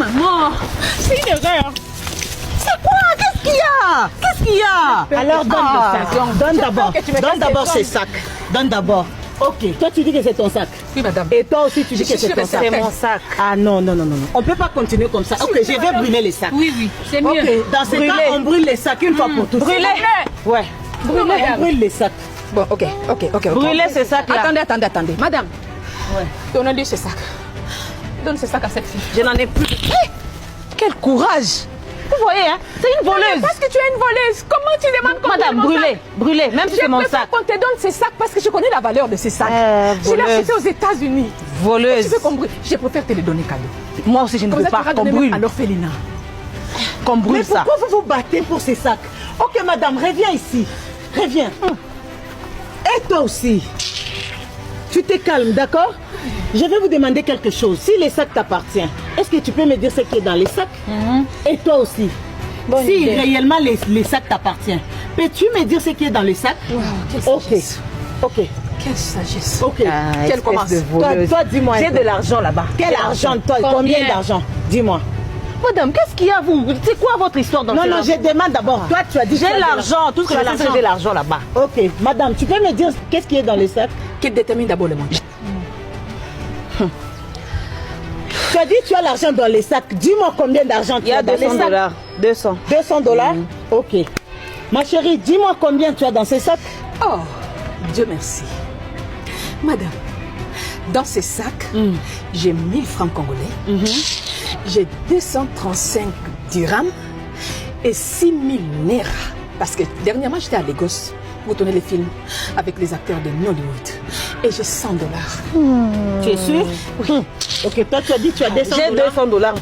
maman, c'est une erreur. C'est quoi? Qu'est-ce qu'il y a? Qu'est-ce qu'il y a? Alors donne le sac. Donne d'abord. Donne d'abord ces sacs. Donne d'abord. Ok, toi tu dis que c'est ton sac. Oui, madame. Et toi aussi tu dis que c'est ton sac. C'est mon sac. Ah non, non, non, non. On ne peut pas continuer comme ça. Ok, je vais brûler les sacs. Oui, oui, c'est mieux. Ok, dans ce cas, on brûle les sacs une fois pour toutes. Brûler. Ouais. Brûler, on brûle les sacs. Bon, ok. Brûler ces sacs-là. Attendez. Madame, Ouais. donnez-lui ce sac. Donne ce sac à cette fille. Je n'en ai plus. Quel courage! Vous voyez, hein? C'est une voleuse. Parce que tu es une voleuse. Comment tu demandes qu'on Madame, donne mon brûlez, sac? brûlez, même si c'est mon sac. Qu'on te donne ces sacs parce que je connais la valeur de ces sacs. Je l'ai acheté aux États-Unis. Voleuse. Tu veux qu'on brûle? Je préfère te les donner cadeau. Moi aussi, je ne Comme veux ça, pas tu vas qu'on donner brûle. à l'orphelinat. Qu'on brûle Mais ça. pourquoi vous vous battez pour ces sacs? Ok, madame, reviens ici. Reviens. Et toi aussi. Tu te calmes, d'accord? Je vais vous demander quelque chose. Si les sacs t'appartiennent, est-ce que tu peux me dire ce qui est dans les sacs? Et toi aussi. Bonne si idée. réellement les sacs t'appartiennent, peux-tu me dire ce qui est dans les sacs? Ok. Ok. Quelle sagesse. Ok. Quelle commence. Toi, dis-moi. J'ai de l'argent là-bas. Quel argent, toi? Combien d'argent? Dis-moi. Madame, qu'est-ce qu'il y a vous? C'est quoi votre histoire dans Non, ce non, l'argent? je demande d'abord. Toi, tu as dit. J'ai l'argent, tout ce que je sais, c'est que j'ai l'argent là-bas. Ok. Madame, tu peux me dire qu'est-ce qui est dans les sacs? Qui détermine d'abord le montant. Tu as dit tu as l'argent dans les sacs. Dis-moi combien d'argent tu Il y a as dans les 200 sacs. dollars. 200. 200 dollars? Ok. Ma chérie, dis-moi combien tu as dans ces sacs. Oh, Dieu merci. Madame, dans ces sacs, j'ai 1000 francs congolais, j'ai 235 dirhams et 6000 naira. Parce que dernièrement, j'étais à Lagos pour tourner les films avec les acteurs de Nollywood. Et j'ai 100 dollars. Tu es sûr? Ok, toi tu as dit tu as 200 J'ai dollars. 200 dollars.